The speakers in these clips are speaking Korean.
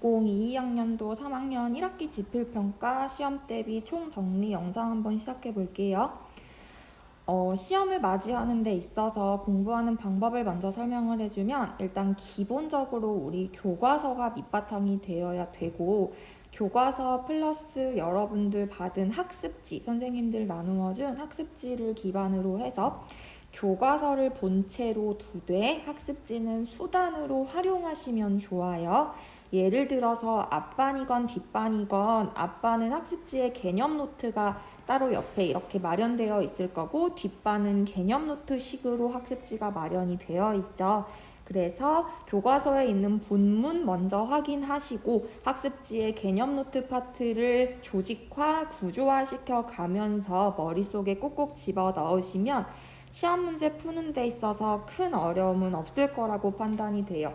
2022학년도 3학년 1학기 지필평가 시험 대비 총정리 영상 한번 시작해 볼게요. 시험을 맞이하는 데 있어서 공부하는 방법을 먼저 설명을 해주면, 일단 기본적으로 우리 교과서가 밑바탕이 되어야 되고, 교과서 플러스 여러분들 받은 학습지, 선생님들 나누어준 학습지를 기반으로 해서 교과서를 본체로 두되 학습지는 수단으로 활용하시면 좋아요. 예를 들어서 앞반이건 뒷반이건, 앞반은 학습지에 개념 노트가 따로 옆에 이렇게 마련되어 있을 거고, 뒷반은 개념 노트식으로 학습지가 마련이 되어 있죠. 그래서 교과서에 있는 본문 먼저 확인하시고 학습지의 개념 노트 파트를 조직화, 구조화 시켜 가면서 머릿속에 꾹꾹 집어 넣으시면 시험 문제 푸는 데 있어서 큰 어려움은 없을 거라고 판단이 돼요.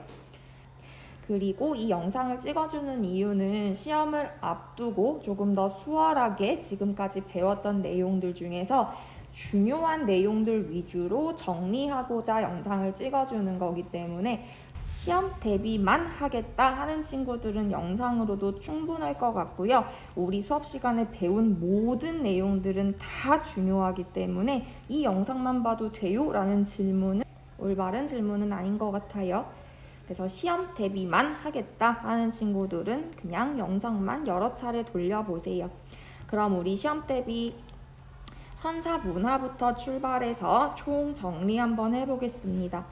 그리고 이 영상을 찍어주는 이유는 시험을 앞두고 조금 더 수월하게 지금까지 배웠던 내용들 중에서 중요한 내용들 위주로 정리하고자 영상을 찍어주는 거기 때문에 시험 대비만 하겠다 하는 친구들은 영상으로도 충분할 것 같고요. 우리 수업 시간에 배운 모든 내용들은 다 중요하기 때문에 이 영상만 봐도 돼요? 라는 질문은 올바른 질문은 아닌 것 같아요. 그래서 시험 대비만 하겠다 하는 친구들은 그냥 영상만 여러 차례 돌려보세요. 그럼 우리 시험 대비 선사 문화부터 출발해서 총 정리 한번 해보겠습니다.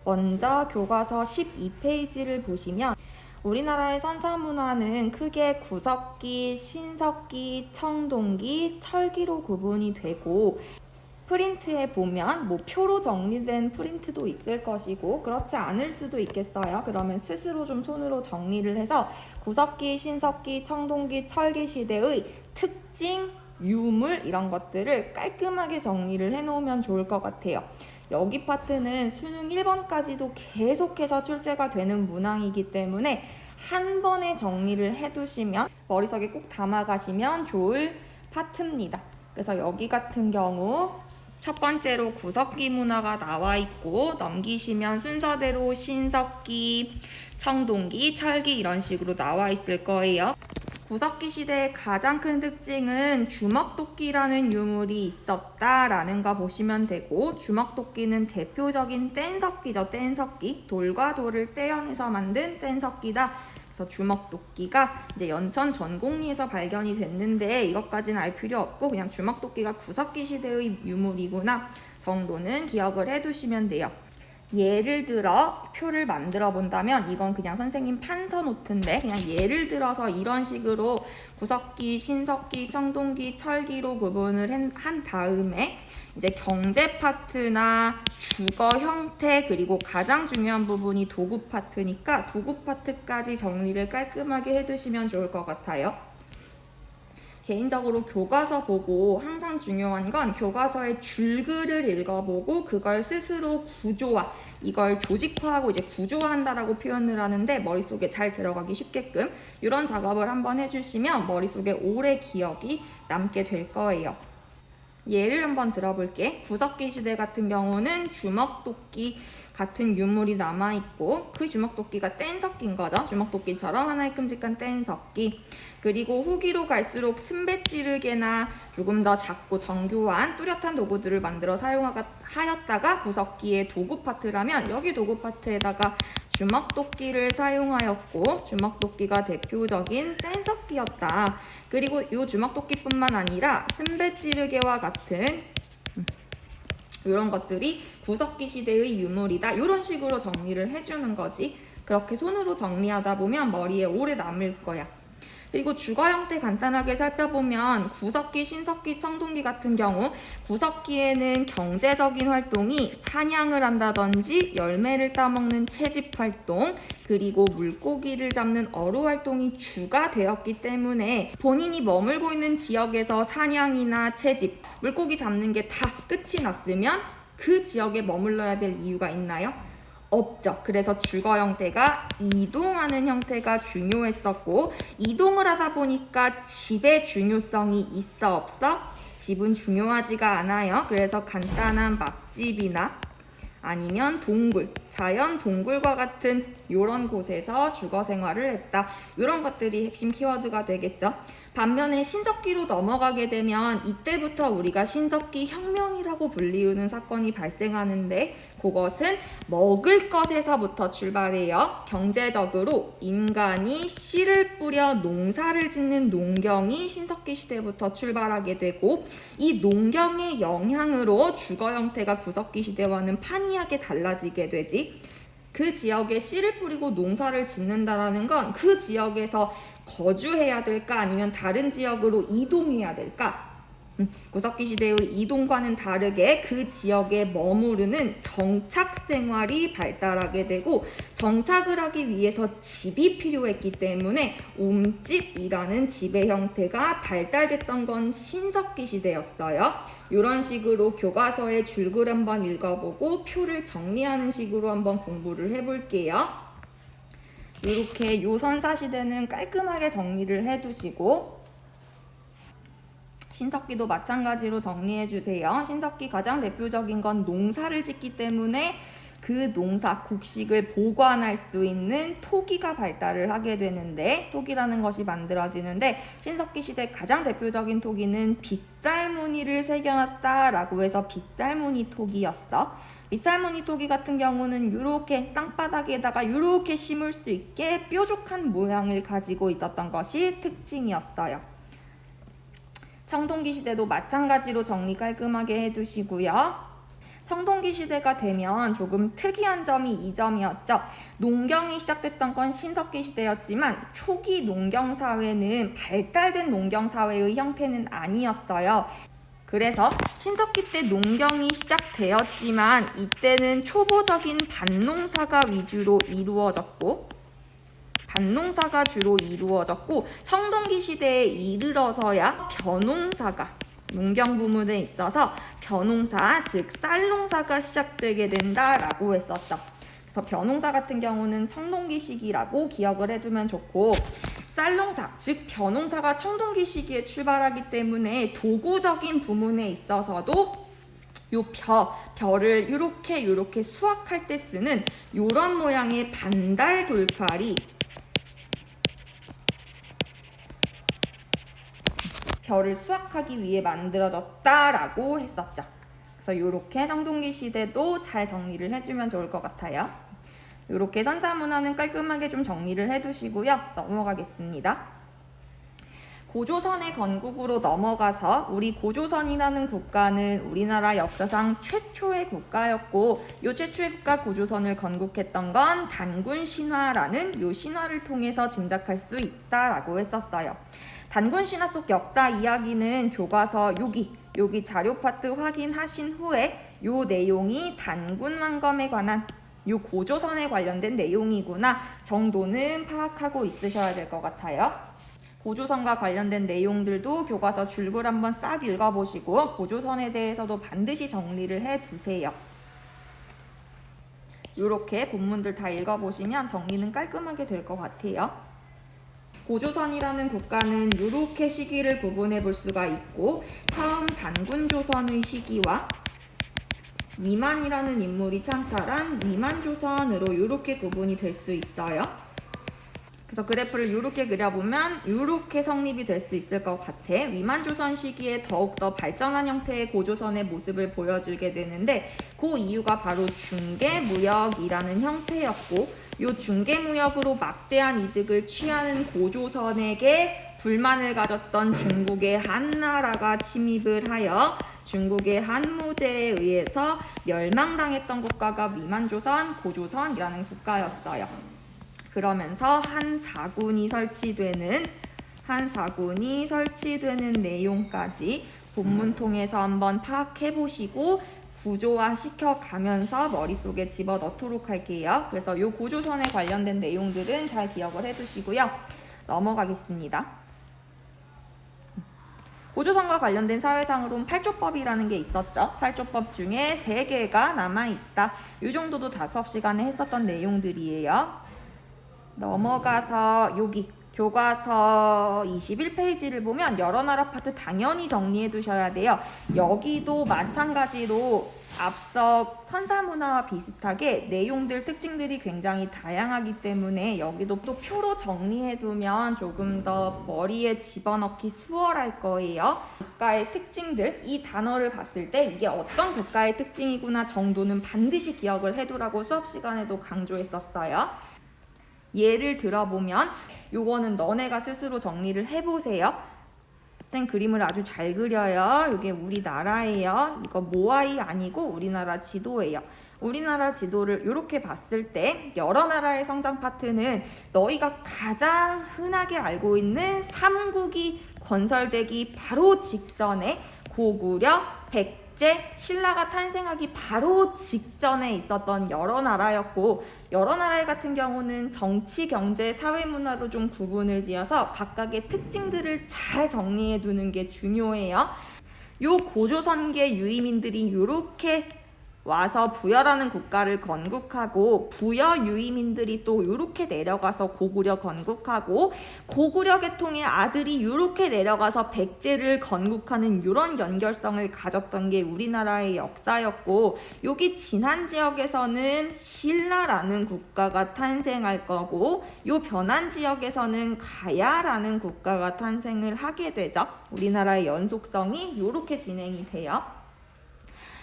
먼저 교과서 12페이지를 보시면 우리나라의 선사 문화는 크게 구석기, 신석기, 청동기, 철기로 구분이 되고, 프린트에 보면 표로 정리된 프린트도 있을 것이고 그렇지 않을 수도 있겠어요. 그러면 스스로 좀 손으로 정리를 해서 구석기, 신석기, 청동기, 철기 시대의 특징, 유물 이런 것들을 깔끔하게 정리를 해놓으면 좋을 것 같아요. 여기 파트는 수능 1번까지도 계속해서 출제가 되는 문항이기 때문에 한 번에 정리를 해두시면 머릿속에 꼭 담아가시면 좋을 파트입니다. 그래서 여기 같은 경우 첫 번째로 구석기 문화가 나와 있고, 넘기시면 순서대로 신석기, 청동기, 철기 이런 식으로 나와 있을 거예요. 구석기 시대의 가장 큰 특징은 주먹도끼라는 유물이 있었다라는 거 보시면 되고, 주먹도끼는 대표적인 뗀석기죠. 뗀석기. 돌과 돌을 떼어내서 만든 뗀석기다. 그래서 주먹도끼가 이제 연천 전곡리에서 발견이 됐는데 이것까지는 알 필요 없고 그냥 주먹도끼가 구석기 시대의 유물이구나 정도는 기억을 해두시면 돼요. 예를 들어 표를 만들어 본다면, 이건 그냥 선생님 판서 노트인데 그냥 예를 들어서 이런 식으로 구석기, 신석기, 청동기, 철기로 구분을 한 다음에 이제 경제 파트나 주거 형태, 그리고 가장 중요한 부분이 도구 파트니까 도구 파트까지 정리를 깔끔하게 해두시면 좋을 것 같아요. 개인적으로 교과서 보고 항상 중요한 건 교과서의 줄글을 읽어보고 그걸 스스로 구조화, 이걸 조직화하고 이제 구조화한다라고 표현을 하는데 머릿속에 잘 들어가기 쉽게끔 이런 작업을 한번 해주시면 머릿속에 오래 기억이 남게 될 거예요. 예를 한번 들어볼게. 구석기 시대 같은 경우는 주먹도끼 같은 유물이 남아있고 그 주먹도끼가 뗀석기인 거죠. 주먹도끼처럼 하나의 끔찍한 뗀석기. 그리고 후기로 갈수록 쓴배찌르개나 조금 더 작고 정교한 뚜렷한 도구들을 만들어 사용하였다가 구석기의 도구 파트라면 여기 도구 파트에다가 주먹도끼를 사용하였고 주먹도끼가 대표적인 뗀석기였다. 그리고 이 주먹도끼뿐만 아니라 쓴배찌르개와 같은 이런 것들이 구석기 시대의 유물이다. 이런 식으로 정리를 해주는 거지. 그렇게 손으로 정리하다 보면 머리에 오래 남을 거야. 그리고 주거 형태 간단하게 살펴보면 구석기, 신석기, 청동기 같은 경우 구석기에는 경제적인 활동이 사냥을 한다든지 열매를 따먹는 채집 활동, 그리고 물고기를 잡는 어로 활동이 주가 되었기 때문에 본인이 머물고 있는 지역에서 사냥이나 채집, 물고기 잡는 게 다 끝이 났으면 그 지역에 머물러야 될 이유가 있나요? 없죠. 그래서 주거 형태가 이동하는 형태가 중요했었고, 이동을 하다 보니까 집의 중요성이 있어 없어? 집은 중요하지가 않아요. 그래서 간단한 막집이나 아니면 동굴, 자연, 동굴과 같은 이런 곳에서 주거 생활을 했다. 이런 것들이 핵심 키워드가 되겠죠. 반면에 신석기로 넘어가게 되면 이때부터 우리가 신석기 혁명이라고 불리우는 사건이 발생하는데, 그것은 먹을 것에서부터 출발해요. 경제적으로 인간이 씨를 뿌려 농사를 짓는 농경이 신석기 시대부터 출발하게 되고, 이 농경의 영향으로 주거 형태가 구석기 시대와는 판이하게 달라지게 되지. 그 지역에 씨를 뿌리고 농사를 짓는다라는 건 그 지역에서 거주해야 될까 아니면 다른 지역으로 이동해야 될까? 구석기 시대의 이동과는 다르게 그 지역에 머무르는 정착 생활이 발달하게 되고, 정착을 하기 위해서 집이 필요했기 때문에 옴집이라는 지배 형태가 발달됐던 건 신석기 시대였어요. 이런 식으로 교과서의 줄글 한번 읽어보고 표를 정리하는 식으로 한번 공부를 해볼게요. 이렇게 요선사 시대는 깔끔하게 정리를 해두시고, 신석기도 마찬가지로 정리해주세요. 신석기 가장 대표적인 건 농사를 짓기 때문에 그 농사, 곡식을 보관할 수 있는 토기가 발달을 하게 되는데, 토기라는 것이 만들어지는데, 신석기 시대 가장 대표적인 토기는 빗살무늬를 새겨놨다라고 해서 빗살무늬 토기였어. 빗살무늬 토기 같은 경우는 이렇게 땅바닥에다가 이렇게 심을 수 있게 뾰족한 모양을 가지고 있었던 것이 특징이었어요. 청동기 시대도 마찬가지로 정리 깔끔하게 해두시고요. 청동기 시대가 되면 조금 특이한 점이 이 점이었죠. 농경이 시작됐던 건 신석기 시대였지만 초기 농경사회는 발달된 농경사회의 형태는 아니었어요. 그래서 신석기 때 농경이 시작되었지만 이때는 초보적인 밭농사가 위주로 이루어졌고, 청동기 시대에 이르러서야 벼농사가 농경 부문에 있어서 벼농사, 즉 쌀농사가 시작되게 된다라고 했었죠. 그래서 벼농사 같은 경우는 청동기 시기라고 기억을 해두면 좋고, 쌀농사, 즉 벼농사가 청동기 시기에 출발하기 때문에 도구적인 부문에 있어서도 요 벼를 요렇게 수확할 때 쓰는 요런 모양의 반달 돌팔이 벼를 수확하기 위해 만들어졌다라고 했었죠. 그래서 이렇게 청동기 시대도 잘 정리를 해주면 좋을 것 같아요. 이렇게 선사문화는 깔끔하게 좀 정리를 해두시고요. 넘어가겠습니다. 고조선의 건국으로 넘어가서, 우리 고조선이라는 국가는 우리나라 역사상 최초의 국가였고, 이 최초의 국가 고조선을 건국했던 건 단군 신화라는 요 신화를 통해서 짐작할 수 있다라고 했었어요. 단군 신화 속 역사 이야기는 교과서 여기 자료 파트 확인하신 후에 요 내용이 단군 왕검에 관한 요 고조선에 관련된 내용이구나 정도는 파악하고 있으셔야 될 것 같아요. 고조선과 관련된 내용들도 교과서 줄글 한번 싹 읽어보시고 고조선에 대해서도 반드시 정리를 해두세요. 이렇게 본문들 다 읽어보시면 정리는 깔끔하게 될 것 같아요. 고조선이라는 국가는 이렇게 시기를 구분해 볼 수가 있고, 처음 단군조선의 시기와 위만이라는 인물이 창탈한 위만조선으로 이렇게 구분이 될 수 있어요. 그래서 그래프를 이렇게 그려보면 이렇게 성립이 될 수 있을 것 같아. 위만조선 시기에 더욱더 발전한 형태의 고조선의 모습을 보여주게 되는데, 그 이유가 바로 중개무역이라는 형태였고, 이 중개무역으로 막대한 이득을 취하는 고조선에게 불만을 가졌던 중국의 한나라가 침입을 하여 중국의 한무제에 의해서 멸망당했던 국가가 위만조선, 고조선이라는 국가였어요. 그러면서 한사군이 설치되는 내용까지 본문 통해서 한번 파악해보시고 구조화 시켜가면서 머릿속에 집어넣도록 할게요. 그래서 이 고조선에 관련된 내용들은 잘 기억을 해두시고요. 넘어가겠습니다. 고조선과 관련된 사회상으로는 팔조법이라는 게 있었죠. 팔조법 중에 3개가 남아있다. 이 정도도 다 수업 시간에 했었던 내용들이에요. 넘어가서 여기 교과서 21페이지를 보면 여러 나라 파트 당연히 정리해 두셔야 돼요. 여기도 마찬가지로 앞서 선사문화와 비슷하게 내용들, 특징들이 굉장히 다양하기 때문에 여기도 또 표로 정리해 두면 조금 더 머리에 집어넣기 수월할 거예요. 국가의 특징들, 이 단어를 봤을 때 이게 어떤 국가의 특징이구나 정도는 반드시 기억을 해두라고 수업 시간에도 강조했었어요. 예를 들어보면 요거는 너네가 스스로 정리를 해보세요. 생 그림을 아주 잘 그려요. 이게 우리나라예요. 이거 모아이 아니고 우리나라 지도예요. 우리나라 지도를 이렇게 봤을 때 여러 나라의 성장 파트는 너희가 가장 흔하게 알고 있는 삼국이 건설되기 바로 직전에 고구려, 백제, 신라가 탄생하기 바로 직전에 있었던 여러 나라였고, 여러 나라 같은 경우는 정치, 경제, 사회, 문화로 좀 구분을 지어서 각각의 특징들을 잘 정리해 두는 게 중요해요. 요 고조선계 유이민들이 이렇게 와서 부여라는 국가를 건국하고, 부여 유이민들이 또 이렇게 내려가서 고구려 건국하고, 고구려 계통의 아들이 이렇게 내려가서 백제를 건국하는 이런 연결성을 가졌던 게 우리나라의 역사였고, 여기 진안 지역에서는 신라라는 국가가 탄생할 거고, 요 변안 지역에서는 가야라는 국가가 탄생을 하게 되죠. 우리나라의 연속성이 이렇게 진행이 돼요.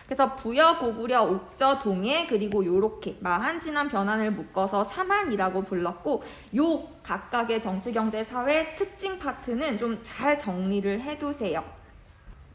그래서 부여, 고구려, 옥저, 동해, 그리고 요렇게 마한, 진안, 변안을 묶어서 삼한이라고 불렀고, 요 각각의 정치, 경제, 사회 특징 파트는 좀 잘 정리를 해두세요.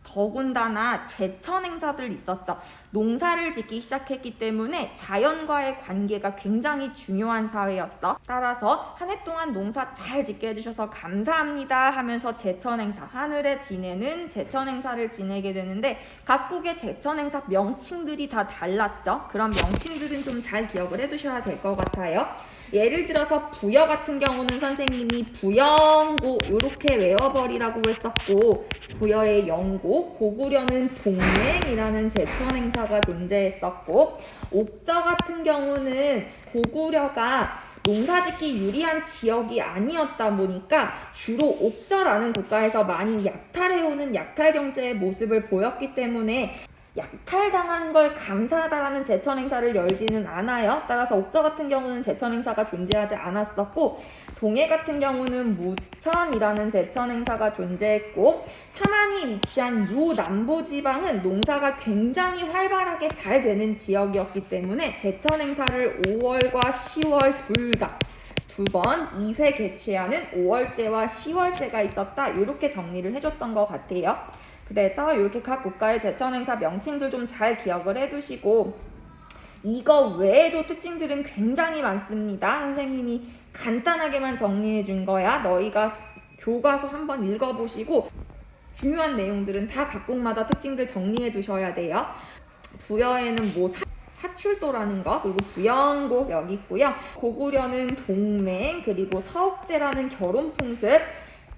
더군다나 제천 행사들 있었죠. 농사를 짓기 시작했기 때문에 자연과의 관계가 굉장히 중요한 사회였어. 따라서 한 해 동안 농사 잘 짓게 해주셔서 감사합니다 하면서 제천 행사, 하늘에 지내는 제천 행사를 지내게 되는데, 각국의 제천 행사 명칭들이 다 달랐죠. 그런 명칭들은 좀 잘 기억을 해두셔야 될 것 같아요. 예를 들어서 부여 같은 경우는 선생님이 부영고 이렇게 외워버리라고 했었고, 부여의 영고, 고구려는 동맹이라는 제천 행사가 존재했었고, 옥저 같은 경우는 고구려가 농사짓기 유리한 지역이 아니었다 보니까 주로 옥저라는 국가에서 많이 약탈해오는 약탈 경제의 모습을 보였기 때문에 약탈당한 걸 감사하다라는 제천 행사를 열지는 않아요. 따라서 옥저 같은 경우는 제천 행사가 존재하지 않았었고, 동해 같은 경우는 무천이라는 제천 행사가 존재했고, 삼한이 위치한 요 남부 지방은 농사가 굉장히 활발하게 잘 되는 지역이었기 때문에 제천 행사를 5월과 10월 두 번 2회 개최하는 5월제와 10월제가 있었다. 이렇게 정리를 해줬던 것 같아요. 그래서 이렇게 각 국가의 제천 행사 명칭들 좀 잘 기억을 해두시고, 이거 외에도 특징들은 굉장히 많습니다. 선생님이 간단하게만 정리해 준 거야. 너희가 교과서 한번 읽어보시고 중요한 내용들은 다 각국마다 특징들 정리해 두셔야 돼요. 부여에는 뭐 사출도라는 거, 그리고 부영고 여기 있고요. 고구려는 동맹, 그리고 서옥제라는 결혼 풍습,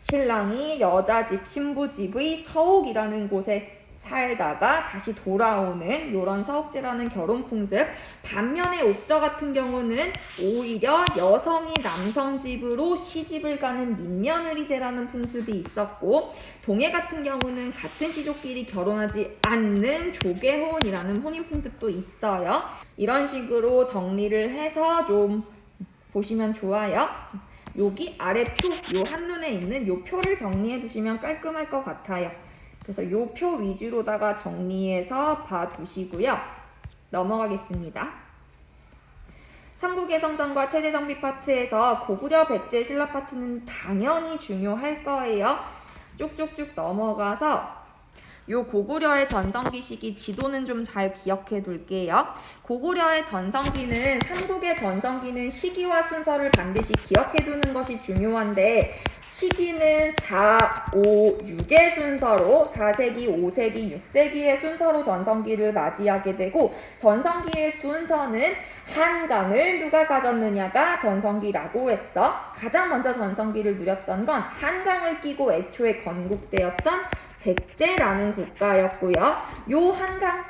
신랑이 여자 집, 신부 집의 서옥이라는 곳에 살다가 다시 돌아오는 이런 서옥제라는 결혼 풍습. 반면에 옥저 같은 경우는 오히려 여성이 남성 집으로 시집을 가는 민며느리제라는 풍습이 있었고, 동해 같은 경우는 같은 시족끼리 결혼하지 않는 조개혼이라는 혼인 풍습도 있어요. 이런 식으로 정리를 해서 좀 보시면 좋아요. 여기 아래 표, 요 한눈에 있는 요 표를 정리해 두시면 깔끔할 것 같아요. 그래서 요 표 위주로다가 정리해서 봐두시고요. 넘어가겠습니다. 삼국의 성장과 체제 정비 파트에서 고구려, 백제, 신라 파트는 당연히 중요할 거예요. 쭉쭉쭉 넘어가서 요 고구려의 전성기 시기 지도는 좀 잘 기억해 둘게요. 고구려의 전성기는, 삼국의 전성기는 시기와 순서를 반드시 기억해 두는 것이 중요한데, 시기는 4, 5, 6의 순서로 4세기, 5세기, 6세기의 순서로 전성기를 맞이하게 되고, 전성기의 순서는 한강을 누가 가졌느냐가 전성기라고 했어. 가장 먼저 전성기를 누렸던 건 한강을 끼고 애초에 건국되었던 백제라는 국가였고요. 요 한강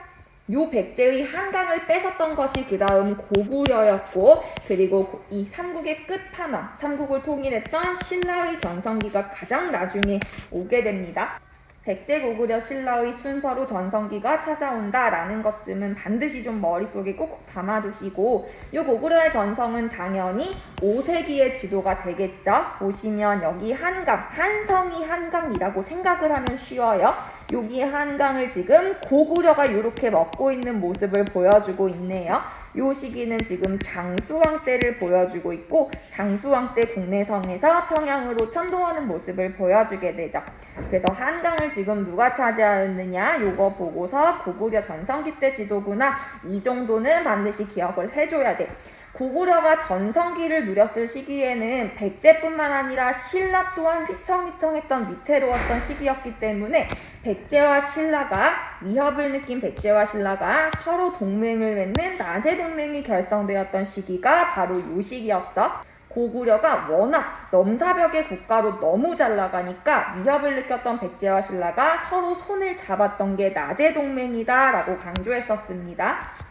요 백제의 한강을 뺏었던 것이 그 다음 고구려였고, 그리고 이 삼국의 끝판왕, 삼국을 통일했던 신라의 전성기가 가장 나중에 오게 됩니다. 백제, 고구려, 신라의 순서로 전성기가 찾아온다라는 것쯤은 반드시 좀 머릿속에 꼭 담아두시고, 이 고구려의 전성은 당연히 5세기의 지도가 되겠죠. 보시면 여기 한강, 한성이 한강이라고 생각을 하면 쉬워요. 여기 한강을 지금 고구려가 이렇게 먹고 있는 모습을 보여주고 있네요. 요 시기는 지금 장수왕 때를 보여주고 있고, 장수왕 때 국내성에서 평양으로 천도하는 모습을 보여주게 되죠. 그래서 한강을 지금 누가 차지하였느냐, 요거 보고서 고구려 전성기 때 지도구나, 이 정도는 반드시 기억을 해줘야 돼. 고구려가 전성기를 누렸을 시기에는 백제뿐만 아니라 신라 또한 휘청휘청했던 위태로웠던 시기였기 때문에 백제와 신라가, 위협을 느낀 백제와 신라가 서로 동맹을 맺는 나제 동맹이 결성되었던 시기가 바로 이 시기였어. 고구려가 워낙 넘사벽의 국가로 너무 잘 나가니까 위협을 느꼈던 백제와 신라가 서로 손을 잡았던 게 나제 동맹이다 라고 강조했었습니다.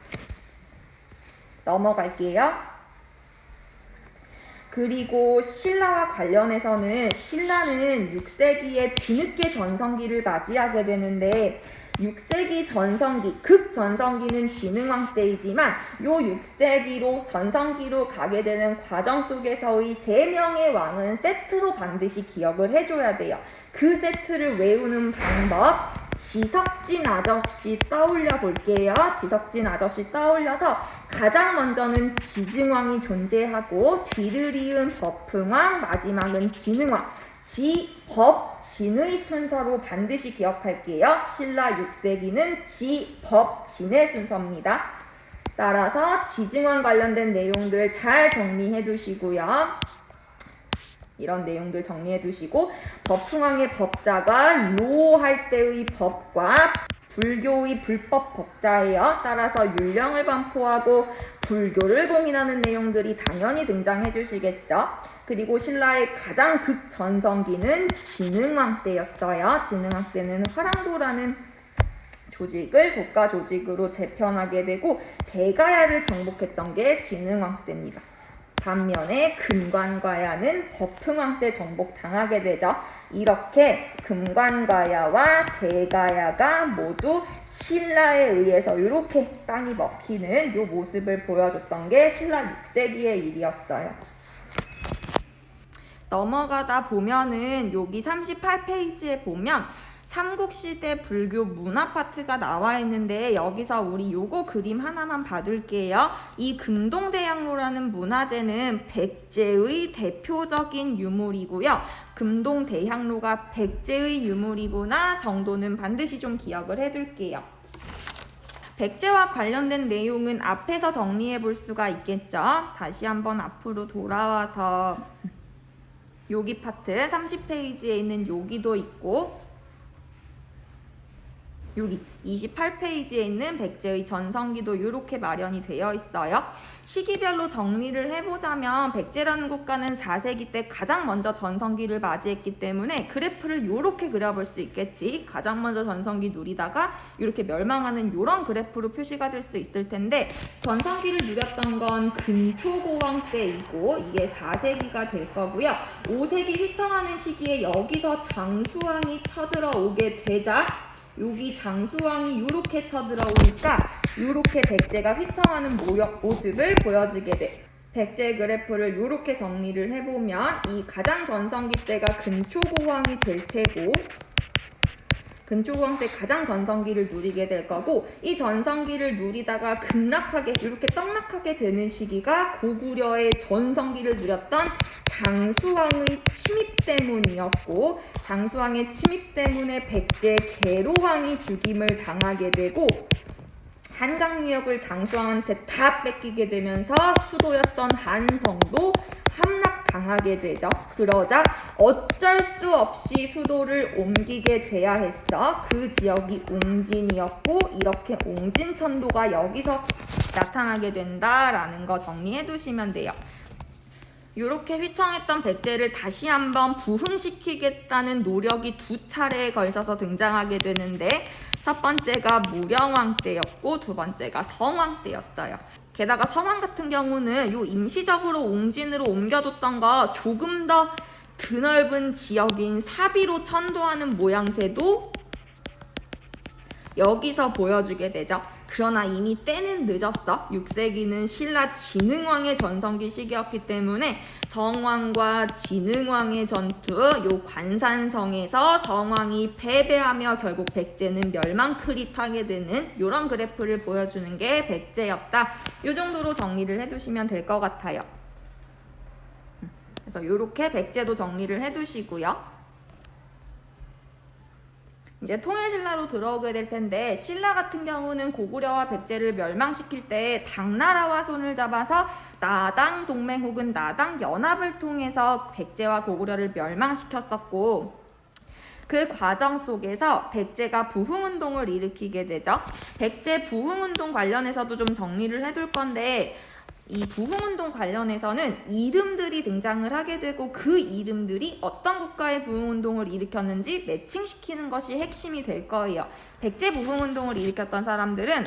넘어갈게요. 그리고 신라와 관련해서는 신라는 6세기에 뒤늦게 전성기를 맞이하게 되는데, 6세기 전성기, 극전성기는 진흥왕 때이지만 요 6세기로 전성기로 가게 되는 과정 속에서의 3명의 왕은 세트로 반드시 기억을 해줘야 돼요. 그 세트를 외우는 방법, 지석진 아저씨 떠올려 볼게요. 지석진 아저씨 떠올려서 가장 먼저는 지증왕이 존재하고, 뒤를 이은 법흥왕, 마지막은 진흥왕. 지, 법, 진의 순서로 반드시 기억할게요. 신라 6세기는 지, 법, 진의 순서입니다. 따라서 지증왕 관련된 내용들 잘 정리해 두시고요. 이런 내용들 정리해 두시고, 법흥왕의 법자가 로 할 때의 법과 불교의 불법 법자예요. 따라서 율령을 반포하고 불교를 공인하는 내용들이 당연히 등장해 주시겠죠. 그리고 신라의 가장 극전성기는 진흥왕 때였어요. 진흥왕 때는 화랑도라는 조직을 국가 조직으로 재편하게 되고 대가야를 정복했던 게 진흥왕 때입니다. 반면에 금관과야는 법흥왕 때 정복당하게 되죠. 이렇게 금관과야와 대가야가 모두 신라에 의해서 이렇게 땅이 먹히는 이 모습을 보여줬던 게 신라 6세기의 일이었어요. 넘어가다 보면은 여기 38페이지에 보면 삼국시대 불교 문화 파트가 나와 있는데, 여기서 우리 요거 그림 하나만 봐둘게요. 이 금동대향로라는 문화재는 백제의 대표적인 유물이고요. 금동대향로가 백제의 유물이구나 정도는 반드시 좀 기억을 해둘게요. 백제와 관련된 내용은 앞에서 정리해 볼 수가 있겠죠. 다시 한번 앞으로 돌아와서 여기 파트 30페이지에 있는 여기도 있고, 여기 28페이지에 있는 백제의 전성기도 이렇게 마련이 되어 있어요. 시기별로 정리를 해보자면 백제라는 국가는 4세기 때 가장 먼저 전성기를 맞이했기 때문에 그래프를 이렇게 그려볼 수 있겠지. 가장 먼저 전성기 누리다가 이렇게 멸망하는 이런 그래프로 표시가 될 수 있을 텐데, 전성기를 누렸던 건 근초고왕 때이고 이게 4세기가 될 거고요. 5세기 휘청하는 시기에 여기서 장수왕이 쳐들어오게 되자 여기 장수왕이 이렇게 쳐들어오니까 이렇게 백제가 휘청하는 모습을 보여주게 돼. 백제 그래프를 이렇게 정리를 해보면 이 가장 전성기 때가 근초고왕이 될 테고, 근초고왕 때 가장 전성기를 누리게 될 거고, 이 전성기를 누리다가 급락하게 이렇게 떡락하게 되는 시기가 고구려의 전성기를 누렸던 장수왕의 침입 때문이었고, 장수왕의 침입 때문에 백제 계로왕이 죽임을 당하게 되고 한강 유역을 장수왕한테 다 뺏기게 되면서 수도였던 한성도 함락당하게 되죠. 그러자 어쩔 수 없이 수도를 옮기게 돼야 했어. 그 지역이 옹진이었고 이렇게 옹진천도가 여기서 나타나게 된다라는 거 정리해 두시면 돼요. 이렇게 휘청했던 백제를 다시 한번 부흥시키겠다는 노력이 두 차례에 걸쳐서 등장하게 되는데, 첫 번째가 무령왕 때였고 두 번째가 성왕 때였어요. 게다가 성왕 같은 경우는 요 임시적으로 옹진으로 옮겨뒀던 거 조금 더 드넓은 지역인 사비로 천도하는 모양새도 여기서 보여주게 되죠. 그러나 이미 때는 늦었어. 6세기는 신라 진흥왕의 전성기 시기였기 때문에 성왕과 진흥왕의 전투, 요 관산성에서 성왕이 패배하며 결국 백제는 멸망크릿하게 되는 이런 그래프를 보여주는 게 백제였다. 이 정도로 정리를 해두시면 될 것 같아요. 그래서 이렇게 백제도 정리를 해두시고요. 이제 통일신라로 들어오게 될 텐데, 신라 같은 경우는 고구려와 백제를 멸망시킬 때 당나라와 손을 잡아서 나당 동맹 혹은 나당 연합을 통해서 백제와 고구려를 멸망시켰었고, 그 과정 속에서 백제가 부흥운동을 일으키게 되죠. 백제 부흥운동 관련해서도 좀 정리를 해둘 건데, 이 부흥운동 관련해서는 이름들이 등장을 하게 되고 그 이름들이 어떤 국가의 부흥운동을 일으켰는지 매칭시키는 것이 핵심이 될 거예요. 백제 부흥운동을 일으켰던 사람들은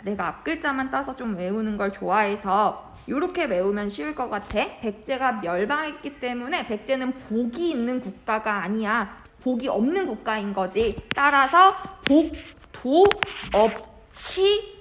내가 앞글자만 따서 좀 외우는 걸 좋아해서 이렇게 외우면 쉬울 것 같아. 백제가 멸망했기 때문에 백제는 복이 있는 국가가 아니야. 복이 없는 국가인 거지. 따라서 복, 도, 업치,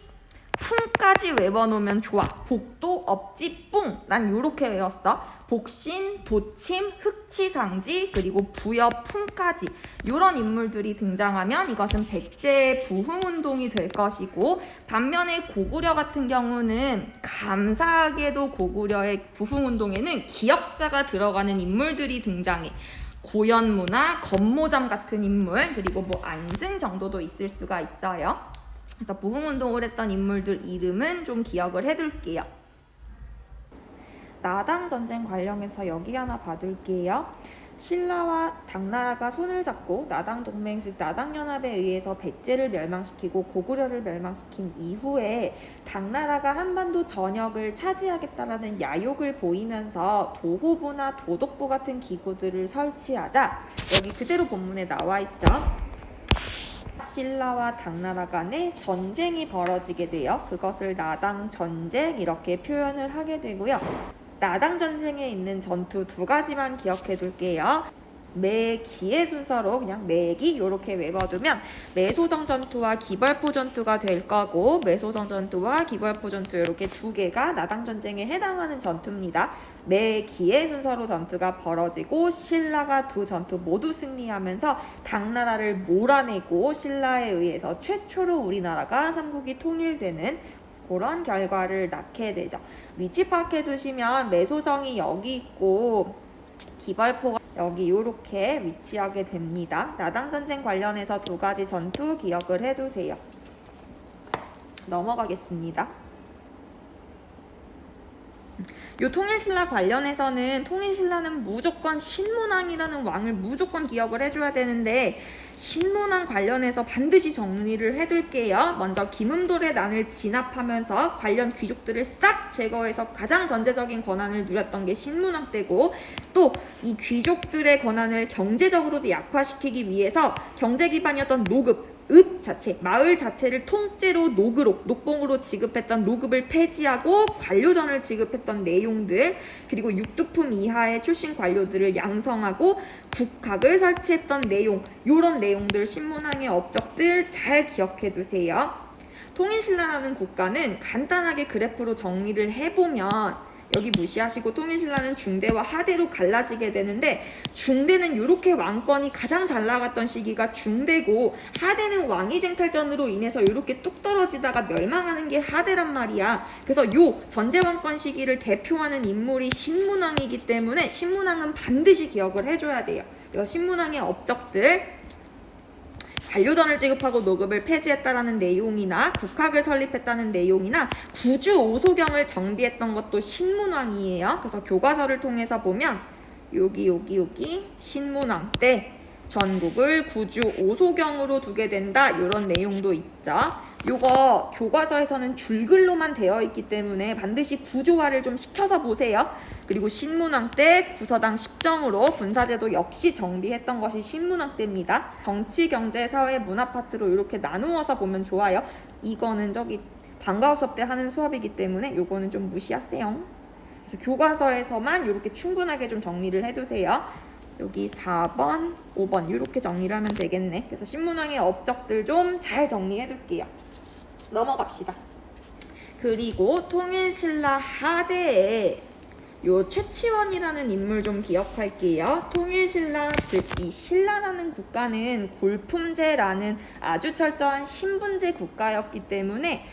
풍까지 외워놓으면 좋아. 복도, 업지, 뿡. 난 요렇게 외웠어. 복신, 도침, 흑치상지, 그리고 부여, 풍까지. 요런 인물들이 등장하면 이것은 백제의 부흥운동이 될 것이고, 반면에 고구려 같은 경우는 감사하게도 고구려의 부흥운동에는 기역자가 들어가는 인물들이 등장해. 고연무나 건모점 같은 인물, 그리고 뭐 안승 정도도 있을 수가 있어요. 그래서 부흥운동을 했던 인물들 이름은 좀 기억을 해둘게요. 나당전쟁 관련해서 여기 하나 봐둘게요. 신라와 당나라가 손을 잡고 나당동맹 즉 나당연합에 의해서 백제를 멸망시키고 고구려를 멸망시킨 이후에 당나라가 한반도 전역을 차지하겠다라는 야욕을 보이면서 도호부나 도독부 같은 기구들을 설치하자, 여기 그대로 본문에 나와 있죠. 신라와 당나라 간에 전쟁이 벌어지게 돼요. 그것을 나당전쟁 이렇게 표현을 하게 되고요. 나당전쟁에 있는 전투 두 가지만 기억해 둘게요. 매기의 순서로 그냥 매기 이렇게 외워두면 매소정 전투와 기벌포 전투가 될 거고, 매소정 전투와 기벌포 전투 이렇게 두 개가 나당전쟁에 해당하는 전투입니다. 매기의 순서로 전투가 벌어지고 신라가 두 전투 모두 승리하면서 당나라를 몰아내고 신라에 의해서 최초로 우리나라가 삼국이 통일되는 그런 결과를 낳게 되죠. 위치 파악해 두시면 매소정이 여기 있고 기벌포가 여기 이렇게 위치하게 됩니다. 나당전쟁 관련해서 두 가지 전투 기억을 해두세요. 넘어가겠습니다. 요 통일신라 관련해서는 통일신라는 무조건 신문왕이라는 왕을 무조건 기억을 해줘야 되는데, 신문왕 관련해서 반드시 정리를 해둘게요. 먼저 김음돌의 난을 진압하면서 관련 귀족들을 싹 제거해서 가장 전제적인 권한을 누렸던 게 신문왕 때고, 또 이 귀족들의 권한을 경제적으로도 약화시키기 위해서 경제 기반이었던 노급, 읍 자체, 마을 자체를 통째로 녹으로, 녹봉으로 지급했던 노급을 폐지하고 관료전을 지급했던 내용들, 그리고 육두품 이하의 출신 관료들을 양성하고 국학을 설치했던 내용, 요런 내용들 신문왕의 업적들 잘 기억해 두세요. 통일신라라는 국가는 간단하게 그래프로 정리를 해보면 여기 무시하시고 통일신라는 중대와 하대로 갈라지게 되는데, 중대는 이렇게 왕권이 가장 잘 나갔던 시기가 중대고, 하대는 왕위쟁탈전으로 인해서 이렇게 뚝 떨어지다가 멸망하는 게 하대란 말이야. 그래서 요 전제왕권 시기를 대표하는 인물이 신문왕이기 때문에 신문왕은 반드시 기억을 해줘야 돼요. 그래서 신문왕의 업적들, 관료전을 지급하고 노급을 폐지했다라는 내용이나 국학을 설립했다는 내용이나 구주 오소경을 정비했던 것도 신문왕이에요. 그래서 교과서를 통해서 보면 여기 신문왕 때 전국을 구주 오소경으로 두게 된다, 이런 내용도 있죠. 요거 교과서에서는 줄글로만 되어 있기 때문에 반드시 구조화를 좀 시켜서 보세요. 그리고 신문왕 때 구서당 10정으로 군사제도 역시 정비했던 것이 신문왕 때입니다. 정치, 경제, 사회, 문화 파트로 이렇게 나누어서 보면 좋아요. 이거는 저기 방과후 수업 때 하는 수업이기 때문에 요거는 좀 무시하세요. 그래서 교과서에서만 이렇게 충분하게 좀 정리를 해두세요. 여기 4번, 5번 이렇게 정리를 하면 되겠네. 그래서 신문왕의 업적들 좀 잘 정리해둘게요. 넘어갑시다. 그리고 통일신라 하대에 요 최치원이라는 인물 좀 기억할게요. 통일신라, 즉 이 신라라는 국가는 골품제라는 아주 철저한 신분제 국가였기 때문에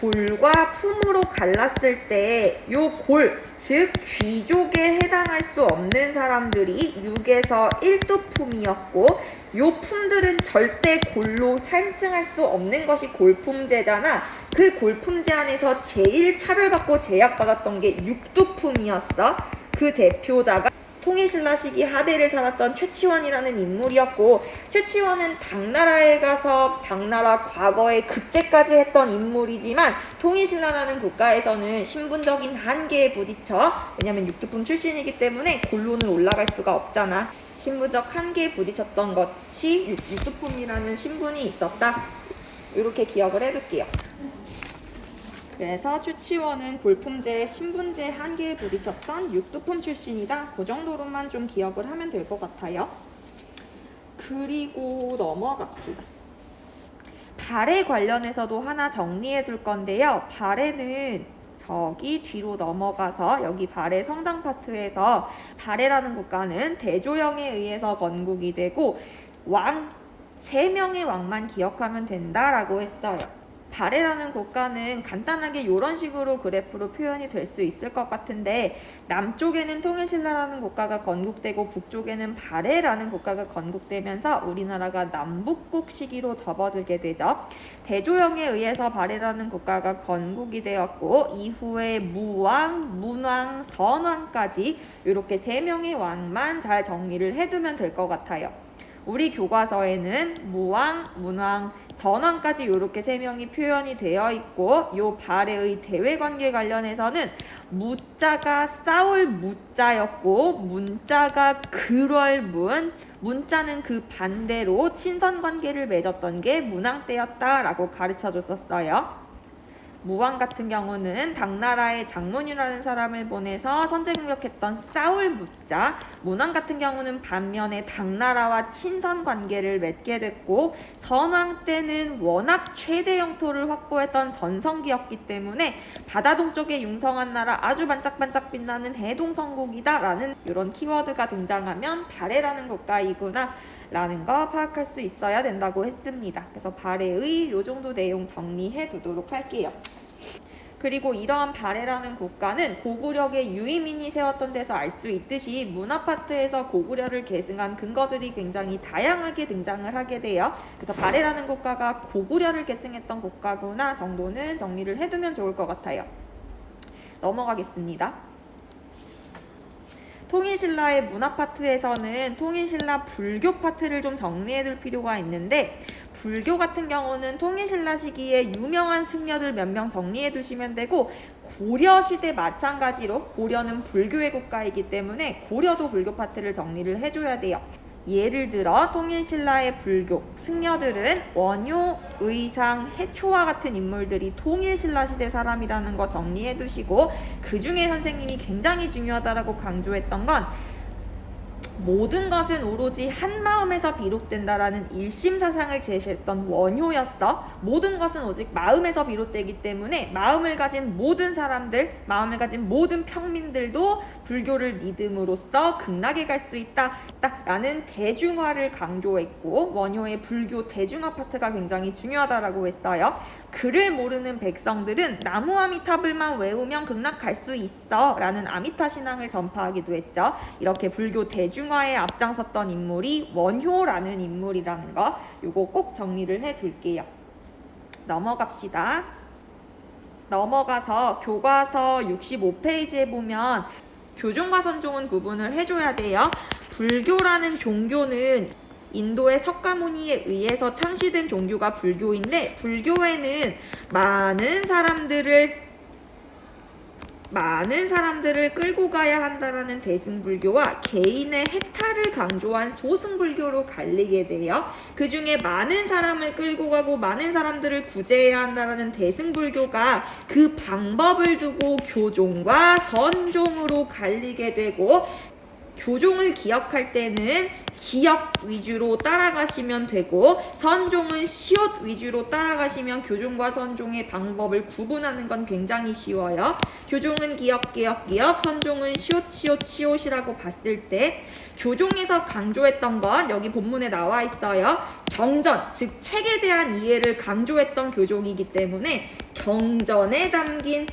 골과 품으로 갈랐을 때 요 골, 즉 귀족에 해당할 수 없는 사람들이 6에서 1두품이었고 요 품들은 절대 골로 상승할 수 없는 것이 골품제잖아. 그 골품제 안에서 제일 차별받고 제약받았던 게 6두품이었어. 그 대표자가 통일신라 시기 하대를 살았던 최치원이라는 인물이었고, 최치원은 당나라에 가서 당나라 과거에 급제까지 했던 인물이지만 통일신라라는 국가에서는 신분적인 한계에 부딪혀, 왜냐면 6두품 출신이기 때문에 골로는 올라갈 수가 없잖아. 신분적 한계에 부딪혔던 것이 6두품이라는 신분이 있었다. 이렇게 기억을 해둘게요. 그래서 최치원은 골품제, 신분제 한계에 부딪혔던 6두품 출신이다. 그 정도로만 좀 기억을 하면 될 것 같아요. 그리고 넘어갑시다. 발해 관련해서도 하나 정리해 둘 건데요. 발해는 저기 뒤로 넘어가서 여기 발해 성장 파트에서 발해라는 국가는 대조영에 의해서 건국이 되고 왕 3명의 왕만 기억하면 된다라고 했어요. 발해라는 국가는 간단하게 이런 식으로 그래프로 표현이 될 수 있을 것 같은데, 남쪽에는 통일신라라는 국가가 건국되고 북쪽에는 발해라는 국가가 건국되면서 우리나라가 남북국 시기로 접어들게 되죠. 대조영에 의해서 발해라는 국가가 건국이 되었고 이후에 무왕, 문왕, 선왕까지 이렇게 3명의 왕만 잘 정리를 해두면 될 것 같아요. 우리 교과서에는 무왕, 문왕, 선왕까지 이렇게 3명이 표현이 되어 있고, 요 발해의 대외관계 관련해서는 무자가 싸울 무자였고 문자가 그럴 문, 문자는 그 반대로 친선관계를 맺었던 게 문왕 때였다라고 가르쳐 줬었어요. 무왕 같은 경우는 당나라의 장문이라는 사람을 보내서 선제 공격했던 싸울 무자, 문왕 같은 경우는 반면에 당나라와 친선 관계를 맺게 됐고, 선왕 때는 워낙 최대 영토를 확보했던 전성기였기 때문에 바다 동쪽에 융성한 나라, 아주 반짝반짝 빛나는 해동성국이다 라는 이런 키워드가 등장하면 발해라는 국가이구나 라는 거 파악할 수 있어야 된다고 했습니다. 그래서 발해의 요 정도 내용 정리해 두도록 할게요. 그리고 이러한 발해라는 국가는 고구려의 유이민이 세웠던 데서 알 수 있듯이 문화 파트에서 고구려를 계승한 근거들이 굉장히 다양하게 등장을 하게 돼요. 그래서 발해라는 국가가 고구려를 계승했던 국가구나 정도는 정리를 해두면 좋을 것 같아요. 넘어가겠습니다. 통일신라의 문화 파트에서는 통일신라 불교 파트를 좀 정리해둘 필요가 있는데, 불교 같은 경우는 통일신라 시기에 유명한 승려들 몇 명 정리해 두시면 되고, 고려시대 마찬가지로 고려는 불교의 국가이기 때문에 고려도 불교 파트를 정리를 해줘야 돼요. 예를 들어 통일신라의 불교 승려들은 원효, 의상, 해초와 같은 인물들이 통일신라 시대 사람이라는 거 정리해 두시고, 그 중에 선생님이 굉장히 중요하다라고 강조했던 건 모든 것은 오로지 한 마음에서 비롯된다라는 일심사상을 제시했던 원효였어. 모든 것은 오직 마음에서 비롯되기 때문에 마음을 가진 모든 사람들, 마음을 가진 모든 평민들도 불교를 믿음으로써 극락에 갈 수 있다 라는 대중화를 강조했고, 원효의 불교 대중화 파트가 굉장히 중요하다라고 했어요. 글을 모르는 백성들은 나무 아미타불만 외우면 극락 갈 수 있어 라는 아미타 신앙을 전파하기도 했죠. 이렇게 불교 대중화에 앞장섰던 인물이 원효라는 인물이라는 거, 요거 꼭 정리를 해둘게요. 넘어갑시다. 넘어가서 교과서 65페이지에 보면 교종과 선종은 구분을 해줘야 돼요. 불교라는 종교는 인도의 석가모니에 의해서 창시된 종교가 불교인데, 불교에는 많은 사람들을 끌고 가야 한다라는 대승불교와 개인의 해탈을 강조한 소승불교로 갈리게 돼요. 그 중에 많은 사람을 끌고 가고 많은 사람들을 구제해야 한다라는 대승불교가 그 방법을 두고 교종과 선종으로 갈리게 되고, 교종을 기억할 때는 기억 위주로 따라가시면 되고, 선종은 시옷 위주로 따라가시면 교종과 선종의 방법을 구분하는 건 굉장히 쉬워요. 교종은 기억, 선종은 시옷이라고 봤을 때, 교종에서 강조했던 건 여기 본문에 나와 있어요. 경전, 즉 책에 대한 이해를 강조했던 교종이기 때문에 경전에 담긴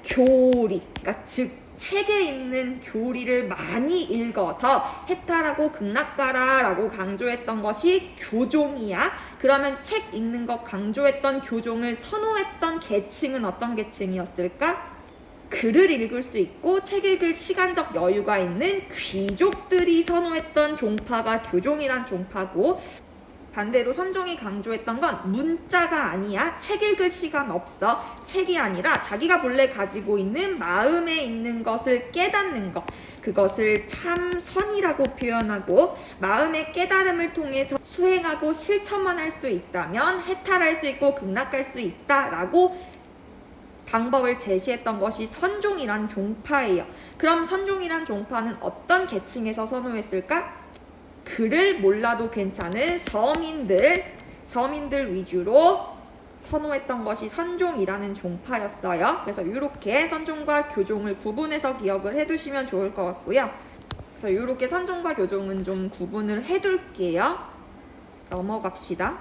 교리, 그러니까 즉 책에 있는 교리를 많이 읽어서 해탈하고 극락가라라고 강조했던 것이 교종이야. 그러면 책 읽는 것 강조했던 교종을 선호했던 계층은 어떤 계층이었을까? 글을 읽을 수 있고 책 읽을 시간적 여유가 있는 귀족들이 선호했던 종파가 교종이란 종파고, 반대로 선종이 강조했던 건 문자가 아니야. 책 읽을 시간 없어. 책이 아니라 자기가 본래 가지고 있는 마음에 있는 것을 깨닫는 것. 그것을 참선이라고 표현하고, 마음의 깨달음을 통해서 수행하고 실천만 할 수 있다면 해탈할 수 있고 극락할 수 있다라고 방법을 제시했던 것이 선종이란 종파예요. 그럼 선종이란 종파는 어떤 계층에서 선호했을까? 글을 몰라도 괜찮은 서민들 위주로 선호했던 것이 선종이라는 종파였어요. 그래서 이렇게 선종과 교종을 구분해서 기억을 해두시면 좋을 것 같고요. 그래서 이렇게 선종과 교종은 좀 구분을 해둘게요. 넘어갑시다.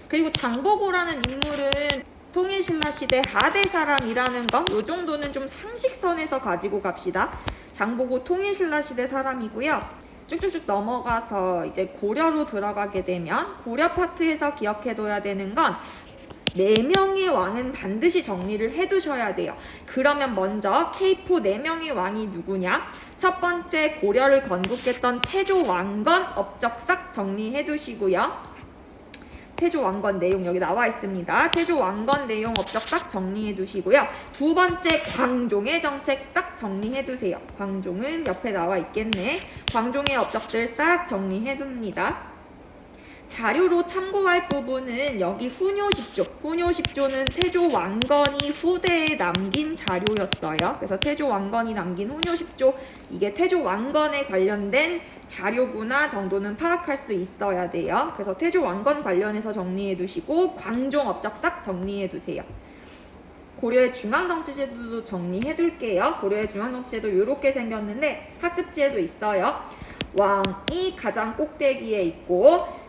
그리고 장보고라는 인물은 통일신라 시대 하대 사람이라는 거, 이 정도는 좀 상식선에서 가지고 갑시다. 장보고 통일신라 시대 사람이고요. 쭉쭉쭉 넘어가서 이제 고려로 들어가게 되면 고려 파트에서 기억해둬야 되는 건 4명의 왕은 반드시 정리를 해두셔야 돼요. 그러면 먼저 K4 4명의 왕이 누구냐? 첫 번째, 고려를 건국했던 태조 왕건 업적 싹 정리해두시고요. 태조 왕건 내용 여기 나와 있습니다. 태조 왕건 내용 업적 싹 정리해 두시고요. 두 번째, 광종의 정책 싹 정리해 두세요. 광종은 옆에 나와 있겠네. 광종의 업적들 싹 정리해 둡니다. 자료로 참고할 부분은 여기 후뇨십조. 후뇨십조는 태조 왕건이 후대에 남긴 자료였어요. 그래서 태조 왕건이 남긴 후뇨십조, 이게 태조 왕건에 관련된 자료구나 정도는 파악할 수 있어야 돼요. 그래서 태조 왕건 관련해서 정리해 두시고, 광종 업적 싹 정리해 두세요. 고려의 중앙정치제도도 정리해 둘게요. 고려의 중앙정치제도 이렇게 생겼는데 학습지에도 있어요. 왕이 가장 꼭대기에 있고,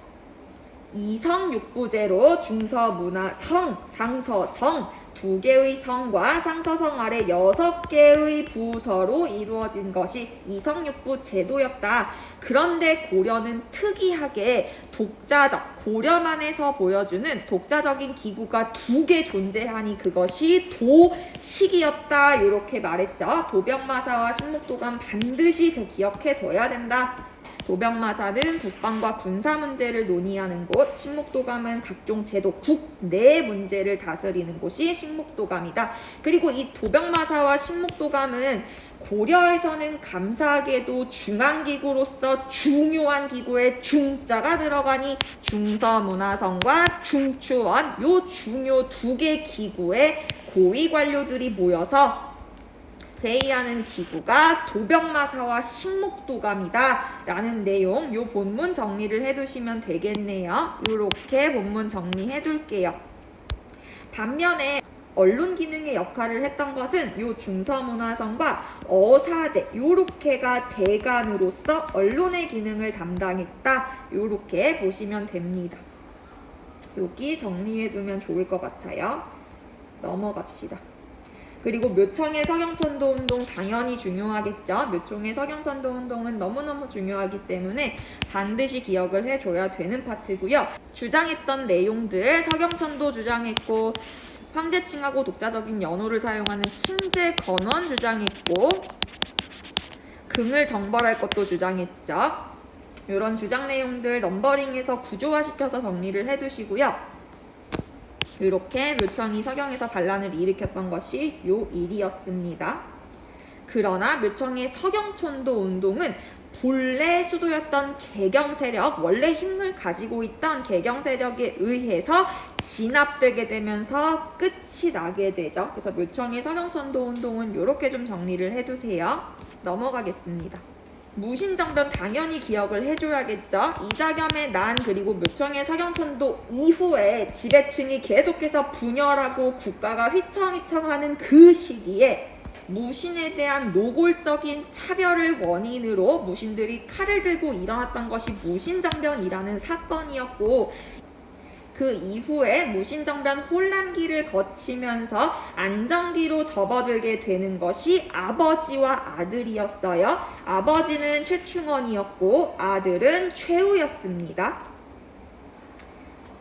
이성육부제로 중서문화 성, 상서 성 2개의 성과 상서성 아래 6개의 부서로 이루어진 것이 이성육부 제도였다. 그런데 고려는 특이하게 독자적, 고려만에서 보여주는 독자적인 기구가 2개 존재하니 그것이 도식이었다. 이렇게 말했죠. 도병마사와 신목도감 반드시 기억해둬야 된다. 도병마사는 국방과 군사 문제를 논의하는 곳, 신목도감은 각종 제도, 국내 문제를 다스리는 곳이 신목도감이다. 그리고 이 도병마사와 신목도감은 고려에서는 감사하게도 중앙기구로서 중요한 기구에 중자가 들어가니 중서문화성과 중추원, 요 중요 2개 기구에 고위 관료들이 모여서 회의하는 기구가 도병마사와 신목도감이다 라는 내용, 요 본문 정리를 해두시면 되겠네요. 이렇게 본문 정리해 둘게요. 반면에 언론 기능의 역할을 했던 것은 요 중서문화성과 어사대, 요렇게가 대간으로서 언론의 기능을 담당했다. 요렇게 보시면 됩니다. 여기 정리해 두면 좋을 것 같아요. 넘어갑시다. 그리고 묘청의 서경천도 운동 당연히 중요하겠죠. 묘청의 서경천도 운동은 너무너무 중요하기 때문에 반드시 기억을 해줘야 되는 파트고요. 주장했던 내용들, 서경천도 주장했고, 황제칭하고 독자적인 연호를 사용하는 칭제건원 주장했고, 금을 정벌할 것도 주장했죠. 이런 주장 내용들 넘버링해서 구조화시켜서 정리를 해두시고요. 이렇게 묘청이 서경에서 반란을 일으켰던 것이 요 일이었습니다. 그러나 묘청의 서경촌도 운동은 본래 수도였던 개경 세력, 원래 힘을 가지고 있던 개경 세력에 의해서 진압되게 되면서 끝이 나게 되죠. 그래서 묘청의 서경촌도 운동은 이렇게 좀 정리를 해두세요. 넘어가겠습니다. 무신정변 당연히 기억을 해줘야겠죠. 이자겸의 난 그리고 묘청의 서경천도 이후에 지배층이 계속해서 분열하고 국가가 휘청휘청하는 그 시기에 무신에 대한 노골적인 차별을 원인으로 무신들이 칼을 들고 일어났던 것이 무신정변이라는 사건이었고, 그 이후에 무신정변 혼란기를 거치면서 안정기로 접어들게 되는 것이 아버지와 아들이었어요. 아버지는 최충원이었고 아들은 최우였습니다.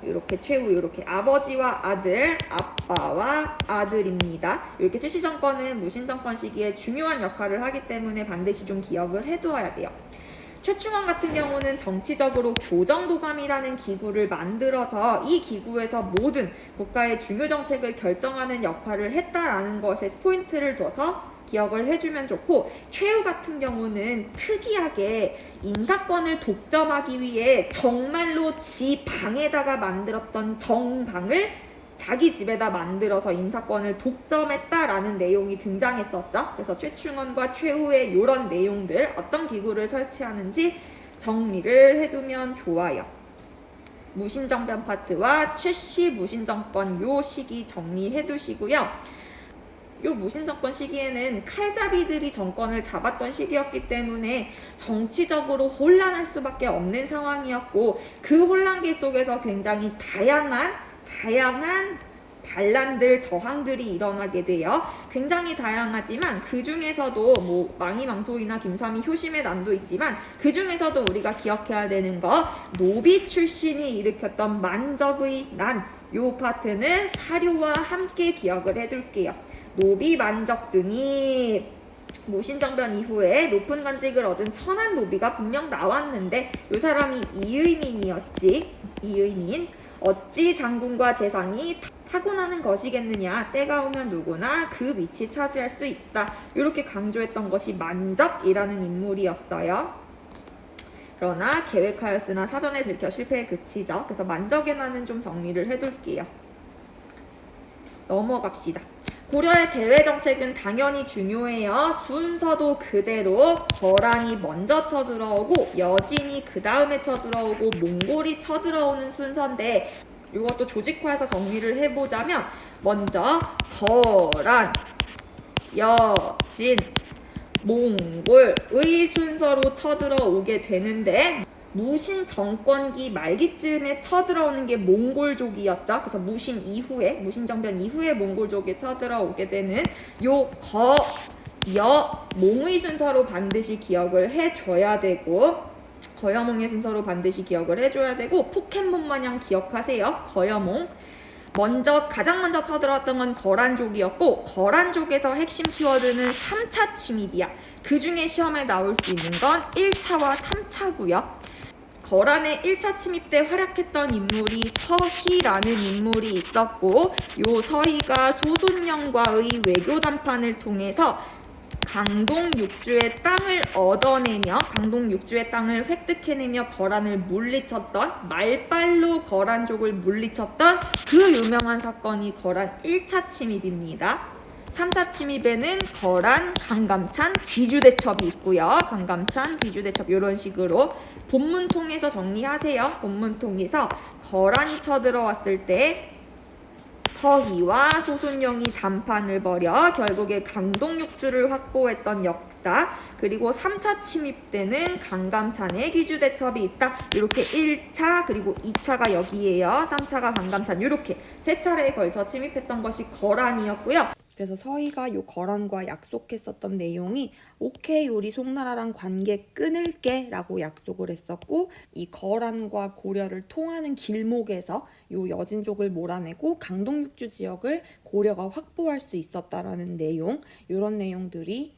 이렇게 최우, 이렇게 아버지와 아들, 아빠와 아들입니다. 이렇게 최씨정권은 무신정권 시기에 중요한 역할을 하기 때문에 반드시 좀 기억을 해두어야 돼요. 최충원 같은 경우는 정치적으로 교정도감이라는 기구를 만들어서 이 기구에서 모든 국가의 중요 정책을 결정하는 역할을 했다라는 것에 포인트를 둬서 기억을 해주면 좋고, 최우 같은 경우는 특이하게 인사권을 독점하기 위해 정말로 지 방에다가 만들었던 정방을 자기 집에다 만들어서 인사권을 독점했다라는 내용이 등장했었죠. 그래서 최충원과 최우의 이런 내용들, 어떤 기구를 설치하는지 정리를 해두면 좋아요. 무신정변 파트와 최씨 무신정권 요 시기 정리해두시고요. 요 무신정권 시기에는 칼잡이들이 정권을 잡았던 시기였기 때문에 정치적으로 혼란할 수밖에 없는 상황이었고, 그 혼란기 속에서 굉장히 다양한 반란들, 저항들이 일어나게 돼요. 굉장히 다양하지만 그 중에서도 뭐 망이망소이나 김삼이 효심의 난도 있지만, 그 중에서도 우리가 기억해야 되는 거, 노비 출신이 일으켰던 만적의 난, 요 파트는 사료와 함께 기억을 해둘게요. 노비, 만적 등이 무신정변 이후에 높은 관직을 얻은 천한 노비가 분명 나왔는데, 요 사람이 이의민이었지. 이의민. 어찌 장군과 재상이 타고나는 것이겠느냐, 때가 오면 누구나 그 위치 차지할 수 있다, 이렇게 강조했던 것이 만적이라는 인물이었어요. 그러나 계획하였으나 사전에 들켜 실패에 그치죠. 그래서 만적의 난은 좀 정리를 해둘게요. 넘어갑시다. 고려의 대외 정책은 당연히 중요해요. 순서도 그대로 거란이 먼저 쳐들어오고 여진이 그 다음에 쳐들어오고 몽골이 쳐들어오는 순서인데, 이것도 조직화해서 정리를 해보자면 먼저 거란, 여진, 몽골의 순서로 쳐들어오게 되는데, 무신 정권기 말기쯤에 쳐들어오는 게 몽골족이었죠. 그래서 무신 이후에, 무신정변 이후에 몽골족이 쳐들어오게 되는 요 거, 여, 몽의 순서로 반드시 기억을 해줘야 되고, 거여몽의 순서로 반드시 기억을 해줘야 되고, 포켓몬 마냥 기억하세요. 거여몽. 가장 먼저 쳐들어왔던 건 거란족이었고, 거란족에서 핵심 키워드는 3차 침입이야. 그 중에 시험에 나올 수 있는 건 1차와 3차고요. 거란의 1차 침입 때 활약했던 인물이 서희라는 인물이 있었고, 요 서희가 소손영과의 외교 담판을 통해서 강동 6주의 땅을 얻어내며, 강동 6주의 땅을 획득해내며 거란을 물리쳤던, 말빨로 거란족을 물리쳤던 그 유명한 사건이 거란 1차 침입입니다. 3차 침입에는 거란, 강감찬, 귀주대첩이 있고요. 강감찬, 귀주대첩, 이런 식으로 본문 통해서 정리하세요. 본문 통해서 거란이 쳐들어왔을 때 서희와 소손영이 담판을 벌여 결국에 강동육주를 확보했던 역사, 그리고 3차 침입 때는 강감찬의 귀주대첩이 있다. 이렇게 1차 그리고 2차가 여기에요. 3차가 강감찬, 이렇게 세 차례에 걸쳐 침입했던 것이 거란이었고요. 그래서 서희가 요 거란과 약속했었던 내용이 오케이, 우리 송나라랑 관계 끊을게 라고 약속을 했었고, 이 거란과 고려를 통하는 길목에서 요 여진족을 몰아내고 강동육주 지역을 고려가 확보할 수 있었다라는 내용, 이런 내용들이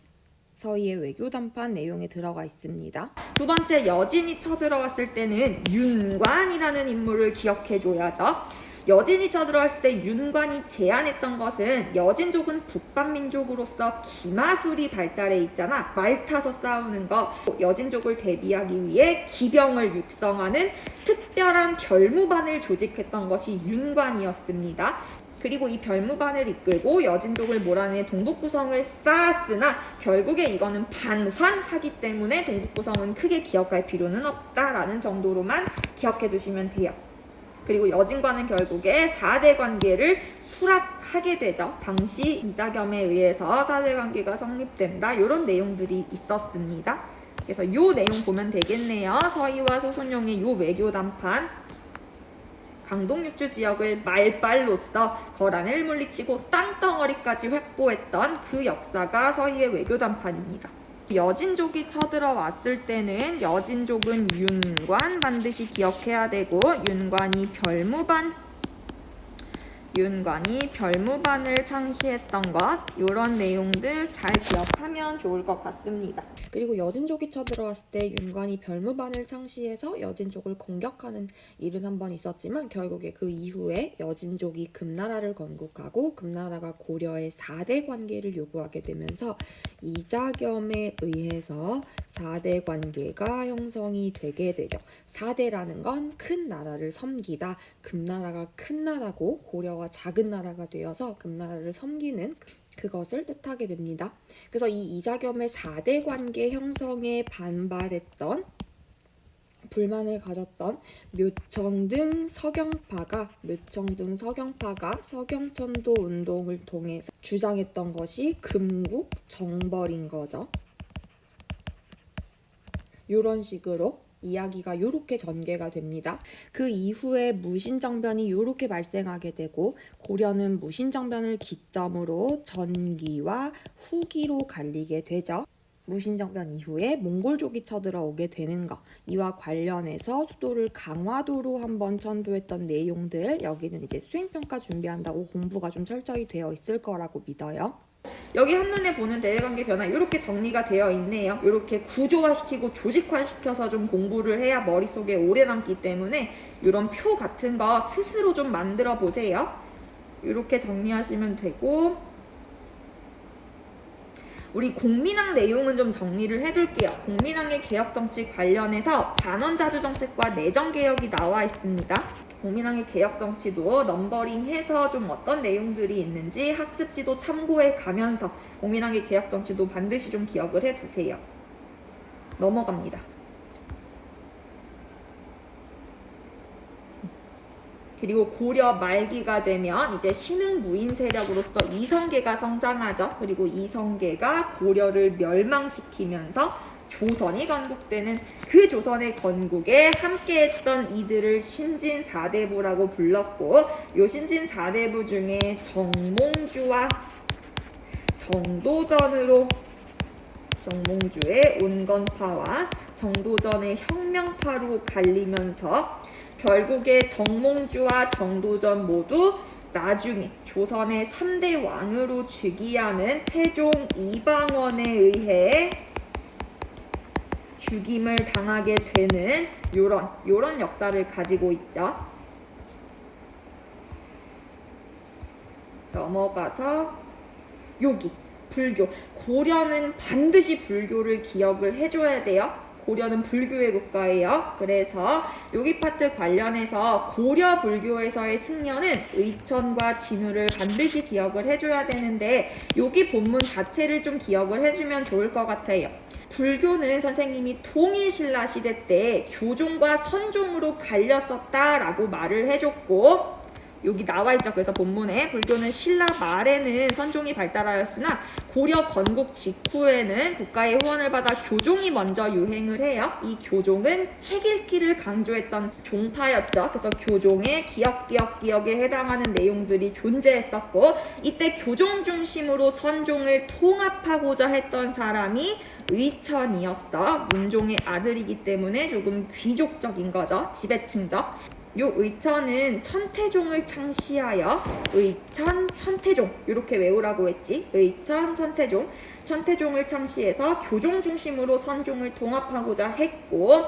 서희의 외교 담판 내용에 들어가 있습니다. 두 번째, 여진이 쳐들어왔을 때는 윤관이라는 인물을 기억해줘야죠. 여진이 쳐들어왔을 때 윤관이 제안했던 것은 여진족은 북방민족으로서 기마술이 발달해 있잖아. 말 타서 싸우는 거. 여진족을 대비하기 위해 기병을 육성하는 특별한 별무반을 조직했던 것이 윤관이었습니다. 그리고 이 별무반을 이끌고 여진족을 몰아내 동북구성을 쌓았으나 결국에 이거는 반환하기 때문에 동북구성은 크게 기억할 필요는 없다라는 정도로만 기억해 두시면 돼요. 그리고 여진과는 결국에 4대 관계를 수락하게 되죠. 당시 이자겸에 의해서 4대 관계가 성립된다. 이런 내용들이 있었습니다. 그래서 이 내용 보면 되겠네요. 서희와 소순용의 이 외교 담판, 강동 육주 지역을 말발로써 거란을 물리치고 땅덩어리까지 확보했던 그 역사가 서희의 외교 담판입니다. 여진족이 쳐들어왔을 때는 여진족은 윤관 반드시 기억해야 되고, 윤관이 별무반을 창시했던 것, 이런 내용들 잘 기억하면 좋을 것 같습니다. 그리고 여진족이 쳐들어왔을 때 윤관이 별무반을 창시해서 여진족을 공격하는 일은 한번 있었지만 결국에 그 이후에 여진족이 금나라를 건국하고 금나라가 고려의 4대 관계를 요구하게 되면서 이자겸에 의해서 4대 관계가 형성이 되게 되죠. 4대라는 건 큰 나라를 섬기다. 금나라가 큰 나라고 고려가 작은 나라가 되어서 금나라를 섬기는 그것을 뜻하게 됩니다. 그래서 이 이자겸의 4대 관계 형성에 반발했던, 불만을 가졌던 묘청 등 서경파가 서경천도 운동을 통해서 주장했던 것이 금국 정벌인 거죠. 이런 식으로 이야기가 요렇게 전개가 됩니다. 그 이후에 무신정변이 요렇게 발생하게 되고, 고려는 무신정변을 기점으로 전기와 후기로 갈리게 되죠. 무신정변 이후에 몽골족이 쳐들어오게 되는 것, 이와 관련해서 수도를 강화도로 한번 천도했던 내용들, 여기는 이제 수행평가 준비한다고 공부가 좀 철저히 되어 있을 거라고 믿어요. 여기 한눈에 보는 대외관계 변화 이렇게 정리가 되어 있네요. 이렇게 구조화시키고 조직화시켜서 좀 공부를 해야 머릿속에 오래 남기 때문에 이런 표 같은 거 스스로 좀 만들어 보세요. 이렇게 정리하시면 되고, 우리 공민왕 내용은 좀 정리를 해둘게요. 공민왕의 개혁정치 관련해서 반원자주정책과 내정개혁이 나와 있습니다. 공민왕의 개혁정치도 넘버링해서 좀 어떤 내용들이 있는지 학습지도 참고해 가면서 공민왕의 개혁정치도 반드시 좀 기억을 해두세요. 넘어갑니다. 그리고 고려 말기가 되면 이제 신흥무인 세력으로서 이성계가 성장하죠. 그리고 이성계가 고려를 멸망시키면서 조선이 건국되는, 그 조선의 건국에 함께했던 이들을 신진4대부라고 불렀고, 요 신진4대부 중에 정몽주와 정도전으로, 정몽주의 온건파와 정도전의 혁명파로 갈리면서 결국에 정몽주와 정도전 모두 나중에 조선의 3대 왕으로 즉위하는 태종 이방원에 의해 죽임을 당하게 되는 요런 역사를 가지고 있죠. 넘어가서 여기 불교. 고려는 반드시 불교를 기억을 해줘야 돼요. 고려는 불교의 국가예요. 그래서 여기 파트 관련해서 고려 불교에서의 승려는 의천과 진우를 반드시 기억을 해줘야 되는데, 여기 본문 자체를 좀 기억을 해주면 좋을 것 같아요. 불교는 선생님이 통일신라 시대 때 교종과 선종으로 갈렸었다라고 말을 해줬고, 여기 나와있죠. 그래서 본문에 불교는 신라 말에는 선종이 발달하였으나 고려 건국 직후에는 국가의 후원을 받아 교종이 먼저 유행을 해요. 이 교종은 책 읽기를 강조했던 종파였죠. 그래서 교종의 기억에 해당하는 내용들이 존재했었고, 이때 교종 중심으로 선종을 통합하고자 했던 사람이 의천이었어. 문종의 아들이기 때문에 조금 귀족적인 거죠. 지배층적. 요 의천은 천태종을 창시하여 의천 천태종 이렇게 외우라고 했지. 의천 천태종. 천태종을 창시해서 교종 중심으로 선종을 통합하고자 했고,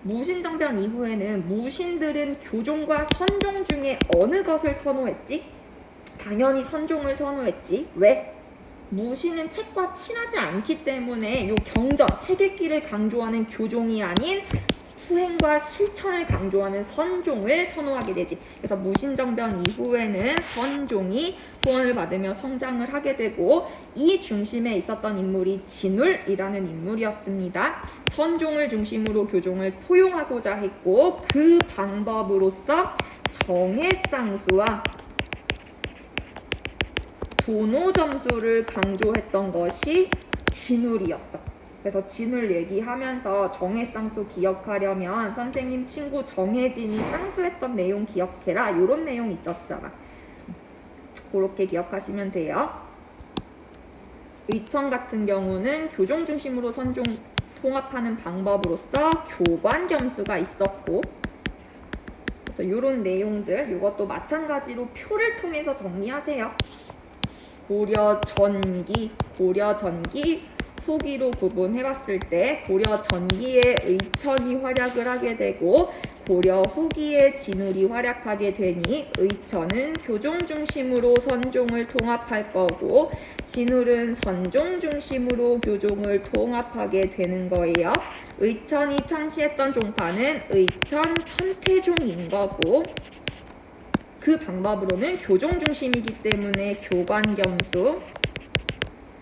무신정변 이후에는 무신들은 교종과 선종 중에 어느 것을 선호했지? 당연히 선종을 선호했지. 왜? 무신은 책과 친하지 않기 때문에 요 경전, 책 읽기를 강조하는 교종이 아닌 수행과 실천을 강조하는 선종을 선호하게 되지. 그래서 무신정변 이후에는 선종이 후원을 받으며 성장을 하게 되고, 이 중심에 있었던 인물이 진울이라는 인물이었습니다. 선종을 중심으로 교종을 포용하고자 했고, 그 방법으로서 정해쌍수와 도노점수를 강조했던 것이 진울이었어. 그래서 진울 얘기하면서 정해쌍수 기억하려면 선생님 친구 정혜진이 쌍수했던 내용 기억해라, 이런 내용 있었잖아. 그렇게 기억하시면 돼요. 의천 같은 경우는 교종 중심으로 선종 통합하는 방법으로서 교관겸수가 있었고, 그래서 이런 내용들, 이것도 마찬가지로 표를 통해서 정리하세요. 고려 전기 후기로 구분해봤을 때 고려 전기에 의천이 활약을 하게 되고 고려 후기에 진울이 활약하게 되니 의천은 교종 중심으로 선종을 통합할 거고 진울은 선종 중심으로 교종을 통합하게 되는 거예요. 의천이 창시했던 종파는 의천 천태종인 거고, 그 방법으로는 교종 중심이기 때문에 교관겸수.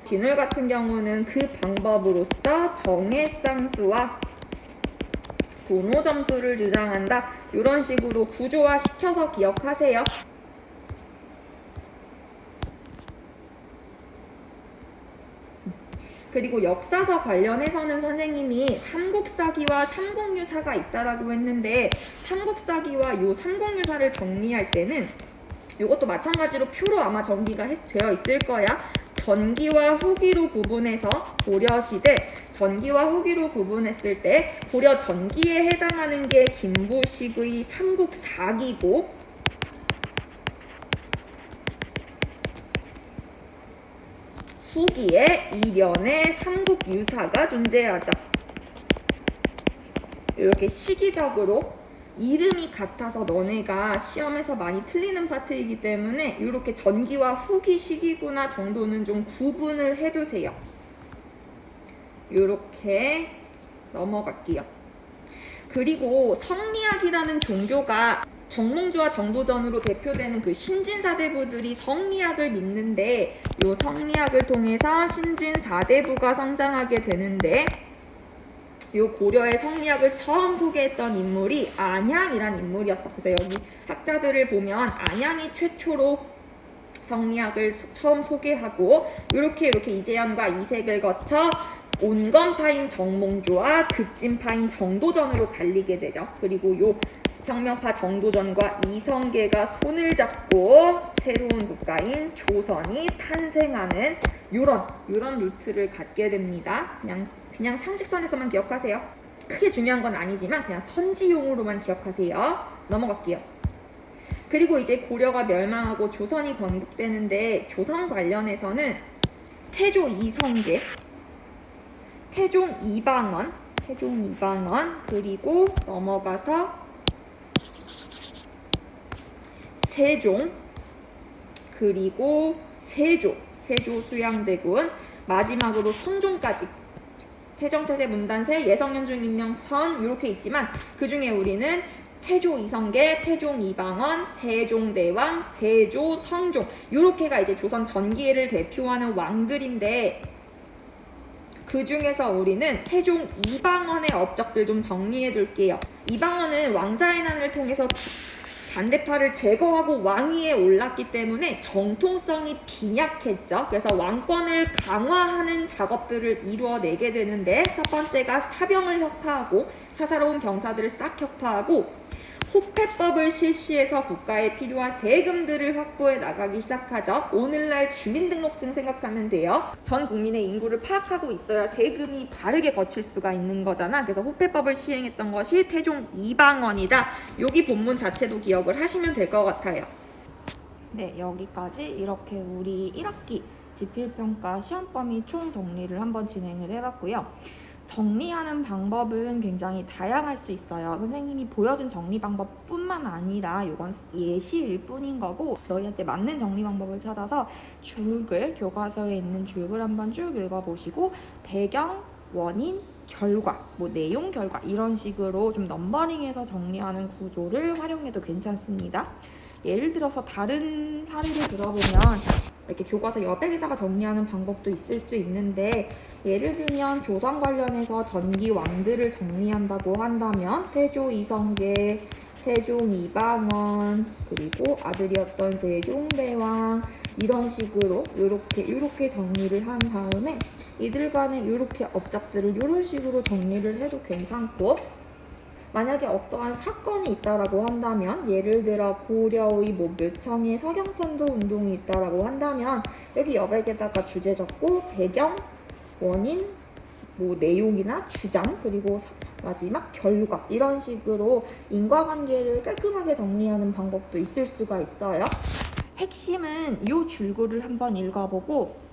진울 같은 경우는 그 방법으로서 정해쌍수와 도노점수를 주장한다. 이런 식으로 구조화 시켜서 기억하세요. 그리고 역사서 관련해서는 선생님이 삼국사기와 삼국유사가 있다라고 했는데, 삼국사기와 요 삼국유사를 정리할 때는 이것도 마찬가지로 표로 아마 정리가 되어 있을 거야. 전기와 후기로 구분해서 고려시대 전기와 후기로 구분했을 때 고려 전기에 해당하는 게 김부식의 삼국사기고, 후기에 이련의 삼국유사가 존재하죠. 이렇게 시기적으로 이름이 같아서 너네가 시험에서 많이 틀리는 파트이기 때문에 이렇게 전기와 후기 시기구나 정도는 좀 구분을 해두세요. 이렇게 넘어갈게요. 그리고 성리학이라는 종교가 정몽주와 정도전으로 대표되는 그 신진사대부들이 성리학을 믿는데, 이 성리학을 통해서 신진사대부가 성장하게 되는데, 이 고려의 성리학을 처음 소개했던 인물이 안향이라는 인물이었어. 그래서 여기 학자들을 보면 안향이 최초로 성리학을 처음 소개하고, 이렇게 이재현과 이색을 거쳐 온건파인 정몽주와 급진파인 정도전으로 갈리게 되죠. 그리고 요 혁명파 정도전과 이성계가 손을 잡고 새로운 국가인 조선이 탄생하는 요런 루트를 갖게 됩니다. 그냥 상식선에서만 기억하세요. 크게 중요한 건 아니지만 그냥 선지용으로만 기억하세요. 넘어갈게요. 그리고 이제 고려가 멸망하고 조선이 건국되는데, 조선 관련해서는 태조 이성계, 태종 이방원, 그리고 넘어가서 세종, 그리고 세조 수양대군, 마지막으로 성종까지 태정태세 문단세 예성연중 임명선 이렇게 있지만, 그 중에 우리는 태조 이성계, 태종 이방원, 세종대왕, 세조 성종 이렇게가 이제 조선 전기를 대표하는 왕들인데, 그 중에서 우리는 태종 이방원의 업적들 좀 정리해 둘게요. 이방원은 왕자의 난을 통해서 반대파를 제거하고 왕위에 올랐기 때문에 정통성이 빈약했죠. 그래서 왕권을 강화하는 작업들을 이루어내게 되는데, 첫 번째가 사병을 혁파하고 사사로운 병사들을 싹 혁파하고, 호패법을 실시해서 국가에 필요한 세금들을 확보해 나가기 시작하죠. 오늘날 주민등록증 생각하면 돼요. 전 국민의 인구를 파악하고 있어야 세금이 바르게 거칠 수가 있는 거잖아. 그래서 호패법을 시행했던 것이 태종 이방원이다. 여기 본문 자체도 기억을 하시면 될 것 같아요. 네, 여기까지 이렇게 우리 1학기 지필평가 시험범위 총 정리를 한번 진행을 해봤고요. 정리하는 방법은 굉장히 다양할 수 있어요. 선생님이 보여준 정리 방법뿐만 아니라 이건 예시일 뿐인 거고, 너희한테 맞는 정리 방법을 찾아서 줄글, 교과서에 있는 줄글 한번 쭉 읽어보시고 배경, 원인, 결과, 내용, 결과 이런 식으로 좀 넘버링해서 정리하는 구조를 활용해도 괜찮습니다. 예를 들어서 다른 사례를 들어보면 이렇게 교과서 옆에다가 정리하는 방법도 있을 수 있는데, 예를 들면 조선 관련해서 전기 왕들을 정리한다고 한다면 태조 이성계, 태종 이방원, 그리고 아들이었던 세종대왕 이런 식으로 이렇게 정리를 한 다음에 이들 간의 이렇게 업적들을 이런 식으로 정리를 해도 괜찮고, 만약에 어떠한 사건이 있다라고 한다면, 예를 들어 고려의 묘청에 서경천도 운동이 있다라고 한다면 여기 여백에다가 주제 적고 배경, 원인, 내용이나 주장, 그리고 마지막 결과 이런 식으로 인과관계를 깔끔하게 정리하는 방법도 있을 수가 있어요. 핵심은 이 줄글을 한번 읽어보고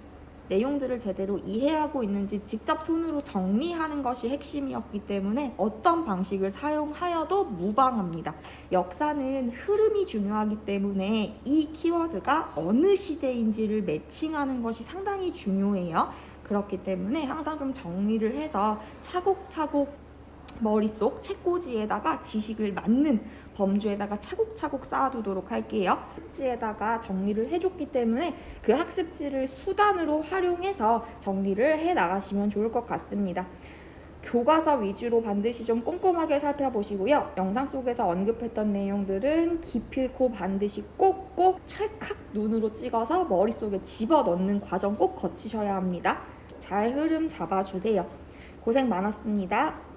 내용들을 제대로 이해하고 있는지 직접 손으로 정리하는 것이 핵심이었기 때문에 어떤 방식을 사용하여도 무방합니다. 역사는 흐름이 중요하기 때문에 이 키워드가 어느 시대인지를 매칭하는 것이 상당히 중요해요. 그렇기 때문에 항상 좀 정리를 해서 차곡차곡 머릿속 책꽂이에다가 지식을 맞는 범주에다가 차곡차곡 쌓아두도록 할게요. 학습지에다가 정리를 해줬기 때문에 그 학습지를 수단으로 활용해서 정리를 해 나가시면 좋을 것 같습니다. 교과서 위주로 반드시 좀 꼼꼼하게 살펴보시고요. 영상 속에서 언급했던 내용들은 기필코 반드시 꼭꼭 찰칵 눈으로 찍어서 머릿속에 집어넣는 과정 꼭 거치셔야 합니다. 잘 흐름 잡아주세요. 고생 많았습니다.